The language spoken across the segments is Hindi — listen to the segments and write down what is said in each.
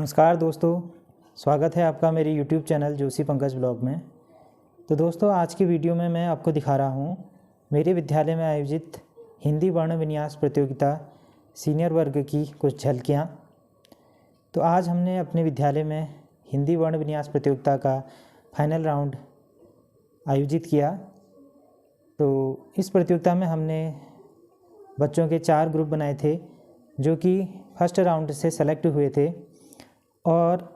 नमस्कार दोस्तों, स्वागत है आपका मेरे YouTube channel Joshi Pankaj blog में। तो दोस्तों, आज की वीडियो में मैं आपको दिखा रहा हूँ मेरे विद्यालय में आयोजित हिंदी वर्ण विन्यास प्रतियोगिता सीनियर वर्ग की कुछ झलकियाँ। तो आज हमने अपने विद्यालय में हिंदी वर्ण विन्यास प्रतियोगिता का फाइनल राउंड आयोजित किया। तो इस प्रतियोगिता में हमने बच्चों के 4 ग्रुप बनाए थे जो कि फर्स्ट राउंड से सेलेक्ट हुए थे और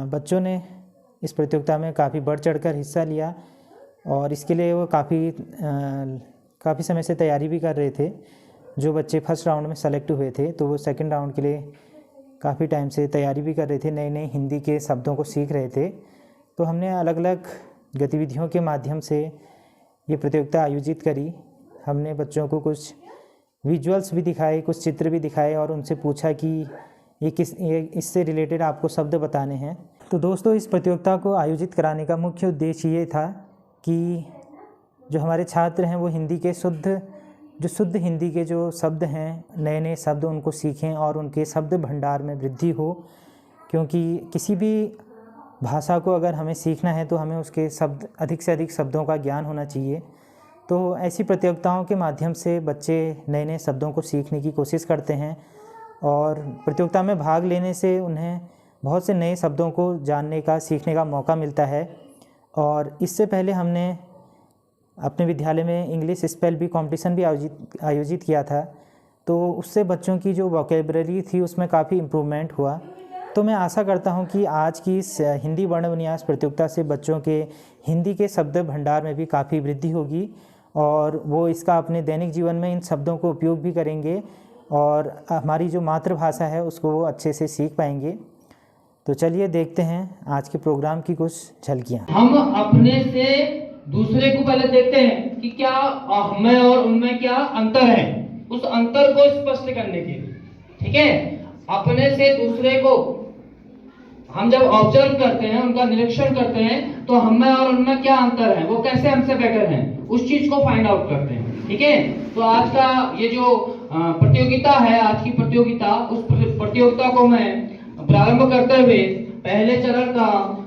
बच्चों ने इस प्रतियोगिता में काफ़ी बढ़ चढ़कर हिस्सा लिया और इसके लिए वो काफ़ी समय से तैयारी भी कर रहे थे। जो बच्चे फर्स्ट राउंड में सेलेक्ट हुए थे तो वो सेकंड राउंड के लिए काफ़ी टाइम से तैयारी भी कर रहे थे, नए नए हिंदी के शब्दों को सीख रहे थे। तो हमने अलग अलग गतिविधियों के माध्यम से ये प्रतियोगिता आयोजित करी। हमने बच्चों को कुछ विजुअल्स भी दिखाए, कुछ चित्र भी दिखाए और उनसे पूछा कि ये इससे रिलेटेड आपको शब्द बताने हैं। तो दोस्तों, इस प्रतियोगिता को आयोजित कराने का मुख्य उद्देश्य ये था कि जो हमारे छात्र हैं वो हिंदी के शुद्ध हिंदी के जो शब्द हैं, नए नए शब्द उनको सीखें और उनके शब्द भंडार में वृद्धि हो। क्योंकि किसी भी भाषा को अगर हमें सीखना है तो हमें उसके अधिक से अधिक शब्दों का ज्ञान होना चाहिए। तो ऐसी प्रतियोगिताओं के माध्यम से बच्चे नए नए शब्दों को सीखने की कोशिश करते हैं और प्रतियोगिता में भाग लेने से उन्हें बहुत से नए शब्दों को जानने का, सीखने का मौका मिलता है। और इससे पहले हमने अपने विद्यालय में इंग्लिश स्पेल बी कॉम्पिटिशन भी आयोजित किया था। तो उससे बच्चों की जो वोकैबुलरी थी उसमें काफ़ी इम्प्रूवमेंट हुआ। तो मैं आशा करता हूं कि आज की इस हिंदी वर्ण विन्यास प्रतियोगिता से बच्चों के हिंदी के शब्द भंडार में भी काफ़ी वृद्धि होगी और वो इसका अपने दैनिक जीवन में इन शब्दों को उपयोग भी करेंगे और हमारी जो मातृभाषा है उसको वो अच्छे से सीख पाएंगे। तो चलिए देखते हैं आज के प्रोग्राम की कुछ झलकियाँ। हम अपने से दूसरे को पहले देखते हैं कि क्या हमें और उनमें क्या अंतर है, उस अंतर को स्पष्ट करने के लिए। ठीक है, अपने से दूसरे को हम जब ऑब्जर्व करते हैं, उनका निरीक्षण करते हैं, तो हमें और उनमें क्या अंतर है, वो कैसे हमसे बेटर हैं, उस चीज को फाइंड आउट करते हैं। ठीक है, तो आज का ये जो प्रतियोगिता है, आज की प्रतियोगिता, उस प्रतियोगिता को मैं प्रारंभ करते हुए पहले चरण का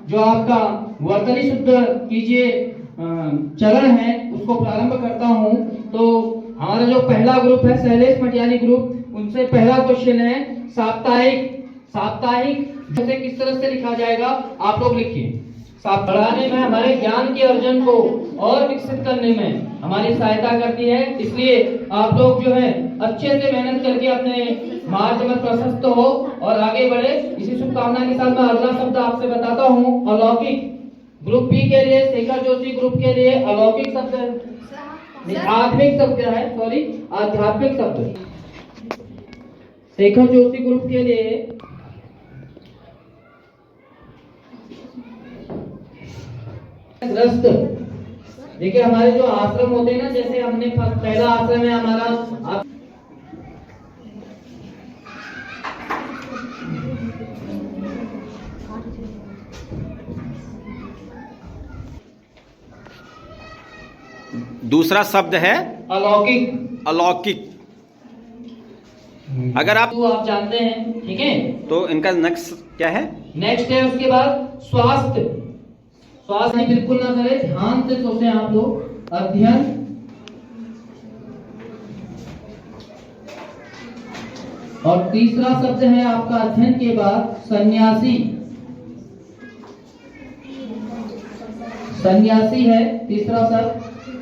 जो आपका वर्तनी शुद्ध कीजिए चरण है उसको प्रारंभ करता हूं। तो हमारा जो पहला ग्रुप है शैलेश मटियानी ग्रुप, उनसे पहला क्वेश्चन है साप्ताहिक जैसे किस तरह से लिखा जाएगा, आप लोग लिखिए। पढ़ाने में हमारे ज्ञान के अर्जन को और विकसित करने में हमारी सहायता करती है, इसलिए आप लोग जो है अच्छे से मेहनत करके अपने मार्ग में प्रशस्त हो और आगे बढ़े। इसी शुभकामना के साथ मैं अगला शब्द आपसे बताता हूँ, अलौकिक। ग्रुप बी के लिए, शेखर जोशी ग्रुप के लिए अलौकिक शब्द आध्यात्मिक शब्द है, आध्यात्मिक शब्द। शेखर जोशी ग्रुप के लिए ग्रस्त। देखिए, हमारे जो आश्रम होते हैं ना, जैसे हमने पहला आश्रम है हमारा दूसरा शब्द है अलौकिक। अगर आप जानते हैं, ठीक है, तो इनका नेक्स्ट क्या है? नेक्स्ट है उसके बाद स्वास्थ्य बिल्कुल ना करें, ध्यान से सोचें आप लोग। अध्ययन, और तीसरा शब्द है आपका अध्ययन के बाद सन्यासी है तीसरा शब्द।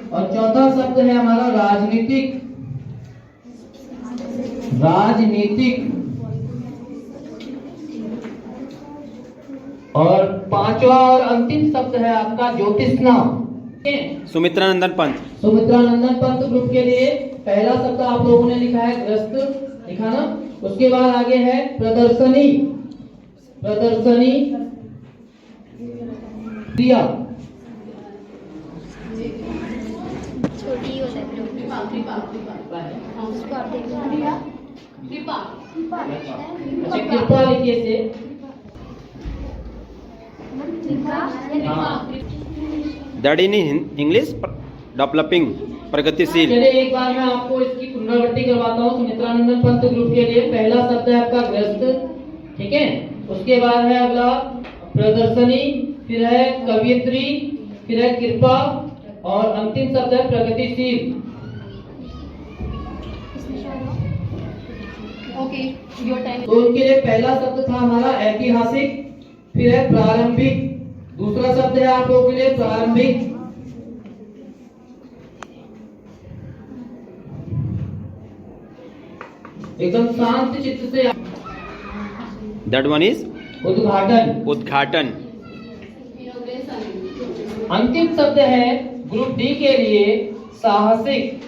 और चौथा शब्द है हमारा राजनीतिक। और पांचवा और अंतिम शब्द है आपका ज्योतिषना। सुमित्रा नंदन पंत ग्रुप के लिए पहला शब्द आप लोगों ने लिखा है ग्रस्त, लिखा ना। उसके बाद आगे है प्रदर्शनी क्रिया। कृपा लिखिए say that in English developing प्रगतिशील। चलिए एक बार मैं आपको इसकी पुनरावृत्ति करवाता हूँ। सुमित्रानंदन पंत ग्रुप के लिए पहला शब्द है आपका ग्रस्त, ठीक है। उसके बाद है अगला प्रदर्शनी, फिर है कवियत्री, फिर है कृपा और अंतिम शब्द है प्रगतिशील। Okay, your time. तो उनके लिए पहला शब्द था हमारा ऐतिहासिक, फिर है प्रारंभिक, दूसरा शब्द है आप लोगों के लिए प्रारंभिक, एकदम शांत चित्त से। दैट वन इज उद्घाटन। उद्घाटन। अंतिम शब्द है ग्रुप डी के लिए साहसिक।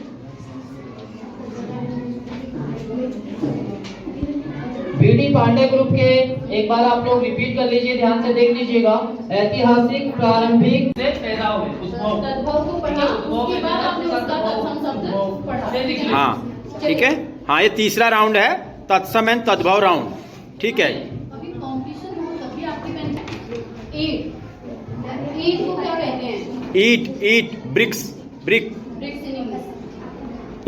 बीडी पांडे ग्रुप के एक बार आप लोग रिपीट कर लीजिए, ध्यान से देख लीजिएगा। ऐतिहासिक, प्रारंभिक से पैदा हुए तद्भव को पढ़ा, उसके बाद आपने उसका तत्सम शब्द पढ़ा। हाँ ठीक है। हाँ ये तीसरा राउंड है, तत्सम एंड तद्भव राउंड। ठीक है। अभी कॉम्पिटिशन हो तभी आपकी पेन। ईट, ईट को क्या कहते हैं? ईट, ईट, bricks, brick. Bricks in English.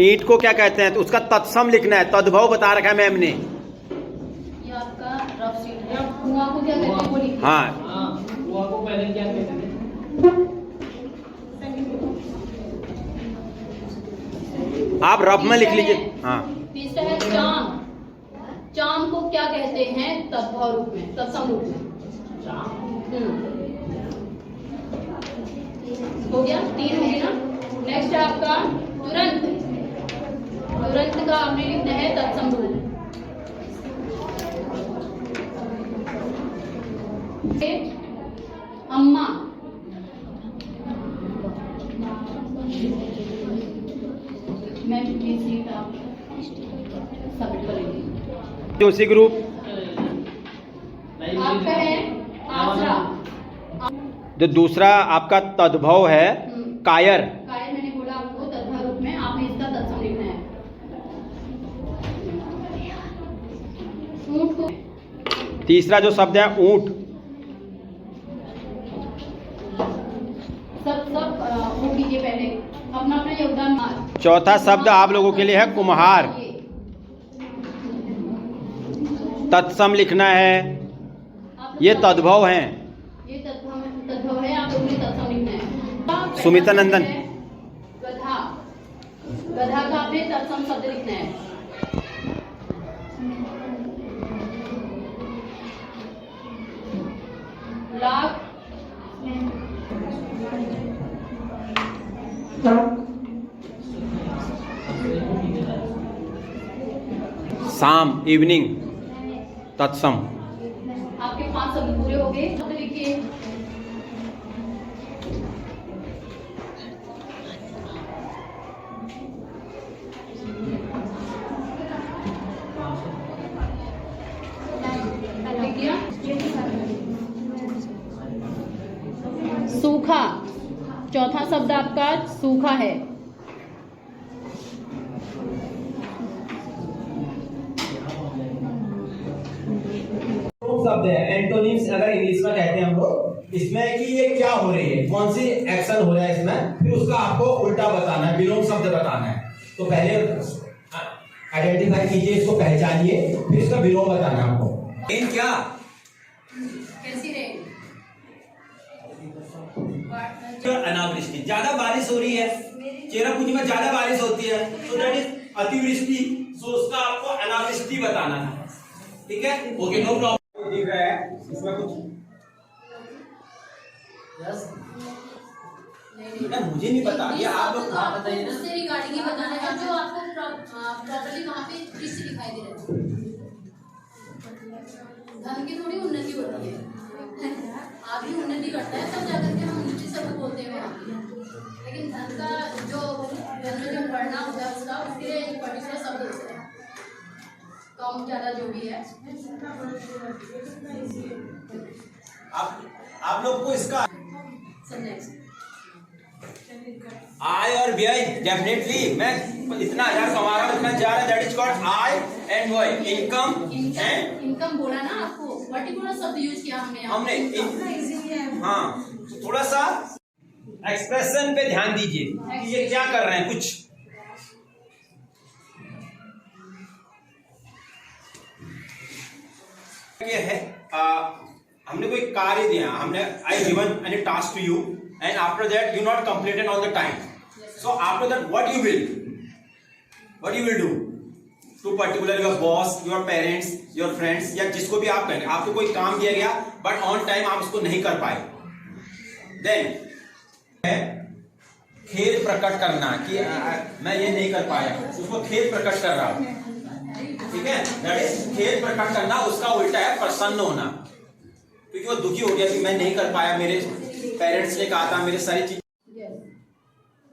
ईट को क्या कहते हैं? तो उसका तत्सम लिखना है, तद्भव बता रखा है मैम ने। ये आपका रफ शीट है। कुआं को क्या कहते हैं वो लिखिए। हाँ वो आपको पहले क्या कहते थे? आप रफ में लिख लीजिए। हाँ तीसरा है चाम। चाम को क्या कहते हैं तद्भव रूप में, तत्सम रूप में? हो गया, 3 होगी ना। नेक्स्ट है आपका तुरंत। तुरंत का आपने लिखना है तत्सम रूप। अम्मा, मैं सीट आप सबमिट करेंगे। जोशी ग्रुप। आपका है आसरा। जो दूसरा आपका तद्भव है कायर। कायर मैंने बोला आपको तद्भव रूप में, आपने इसका तत्सम लिखना है। ऊंट को। तीसरा जो शब्द है ऊंट। सब वो कीजिए पहले, अपना अपना योगदान मार। चौथा शब्द आप लोगों के लिए है कुम्हार। तत्सम लिखना है। ये तद्भव हैं। ये तद्भव है, आप लोगों ने तत्सम लिखना है। सुमिता नंदन। गधा, गधा का आपने तत्सम शब्द लिखना है। लाख, शाम, इवनिंग, तत्सम। आपके 5 शब्द पूरे हो गए। शब्द लिखिए। लिख दिया? सूखा। चौथा शब्द आपका सूखा है। शब्द है एंटोनिम्स, अगर इंग्लिश में कहते हैं हम लोग, इसमें कि ये क्या हो रही है, कौन सी एक्शन हो रहा है इसमें, फिर उसका आपको उल्टा बताना है, विलोम शब्द बताना है। तो पहले आइडेंटिफाई कीजिए, इसको पहचानिए, फिर इसका विलोम बताना है आपको। इन क्या कैसी रहे? अनावृष्टि, ज्यादा बारिश हो रही है, चेरापूंजी में ज्यादा बारिश होती है, तो दैट इज अतिवृष्टि। सो उसका आपको अनावृष्टि बताना है। ठीक है, ओके, नो प्रॉब्लम। दिख रहा है इसमें कुछ? बेटा मुझे नहीं पता, ये आप लोग बताइए ना। उससे रिगार्डिंग ही बताना है जो आपको प्रॉपर्ली वहाँ पे दृश्य दिखाई दे रहा है। धन की थोड़ी उन्नति होती है, आदमी उन्नति करता है तब जाकर के हम नीचे शब्द बोलते हैं वहाँ पे। लेकिन धन का जो बढ़ना होता है उसके लिए एक पर्टिकुलर शब्द होता है, कम ज्यादा जो भी है। आप लोग को इसका नेक्स्ट आय और व्यय, डेफिनेटली मैं इतना हजार कमा रहा हूँ, इतना जा रहा, that is called I and व्यय, इनकम एंड इनकम बोला ना आपको, पर्टिकुलर शब्द यूज किया हमने। हाँ, थोड़ा सा एक्सप्रेशन पे ध्यान दीजिए कि ये क्या कर रहे हैं। कुछ ये है हमने कोई कार्य दिया, हमने I given any task to you and after that you not completed on the time, so after that what you will do to particular your boss, your parents, your friends, या जिसको भी आप कहेंगे, आपको कोई काम दिया गया बट ऑन टाइम आप उसको नहीं कर पाए, देन खेद प्रकट करना कि मैं ये नहीं कर पाया, उसको खेद प्रकट कर रहा हूं, ठीक है, दैट इज खेद प्रकट करना। उसका उल्टा है प्रसन्न होना, क्योंकि वो दुखी हो गया कि मैं नहीं कर पाया, मेरे पेरेंट्स ने कहा था, मेरे सारी चीज।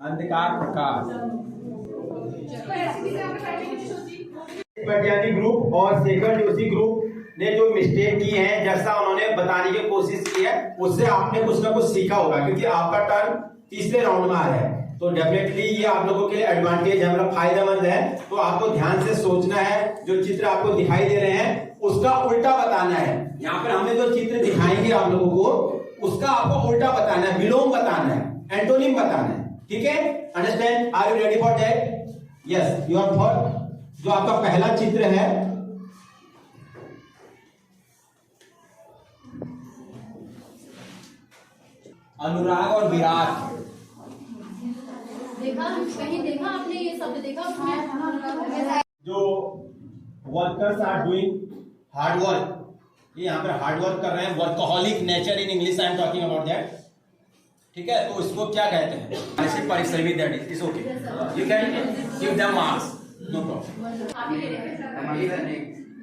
अंधकार प्रकाश पटियाली ग्रुप और शेखर जोशी ग्रुप ने जो मिस्टेक की है, जैसा उन्होंने बताने की कोशिश की है, उससे आपने कुछ ना कुछ सीखा होगा, क्योंकि आपका टर्न तीसरे राउंड में आया है, तो डेफिनेटली ये आप लोगों के लिए एडवांटेज है, मतलब फायदेमंद है। तो आपको ध्यान से सोचना है, जो चित्र आपको दिखाई दे रहे हैं उसका उल्टा बताना है। यहाँ पर हमने जो चित्र दिखाएंगे आप लोगों को, उसका आपको उल्टा बताना है, विलोम बताना है, एंटोनिम बताना है, ठीक है, understand? Are you ready for that? Yes, your for जो आपका पहला चित्र है, अनुराग और विराट। देखा कहीं देखा आपने ये शब्द देखा उसमें? जो workers are doing hard work, ये यहाँ पर हार्ड वर्क कर रहे हैं, workaholic nature in English I am talking about that, ठीक है, तो इसको क्या कहते हैं? ऐसे परिश्रमी, that is okay, you can give them marks, no problem. आप ही ले लेंगे।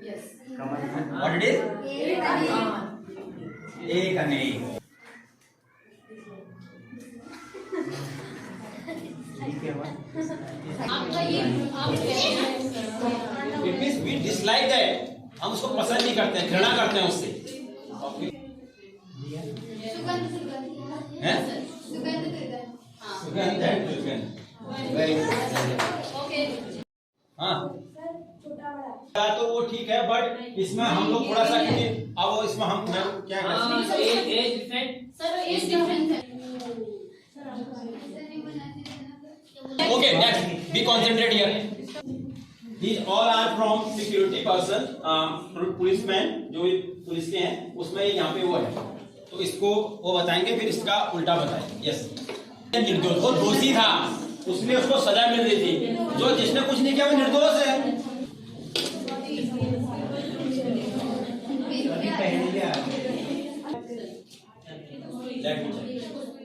Yes, what it is? एक अनेक। आपका ये आप it means we dislike that, हम उसको पसंद नहीं करते हैं, घृणा करते हैं उससे। सुगंध हैं? सुगंध वेरी ओके। हाँ, तो वो ठीक है, बट इसमें हम लोग थोड़ा सा, अब इसमें हम क्या सर एज डिफरेंस है। okay, next be concentrate here, these all are from security person, policeman, जो पुलिस के हैं उसमें यहाँ पे वो है, तो इसको वो बताएंगे, फिर इसका उल्टा बताएंगे। यस, निर्दोष, वो दोषी था, उसने उसको सजा मिल रही थी, जो जिसने कुछ नहीं किया वो निर्दोष है।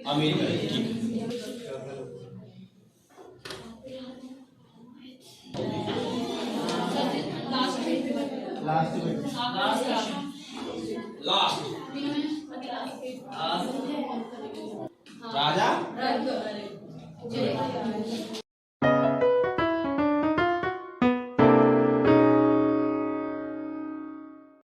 अमेरिका, ठीक है, लास्ट राजा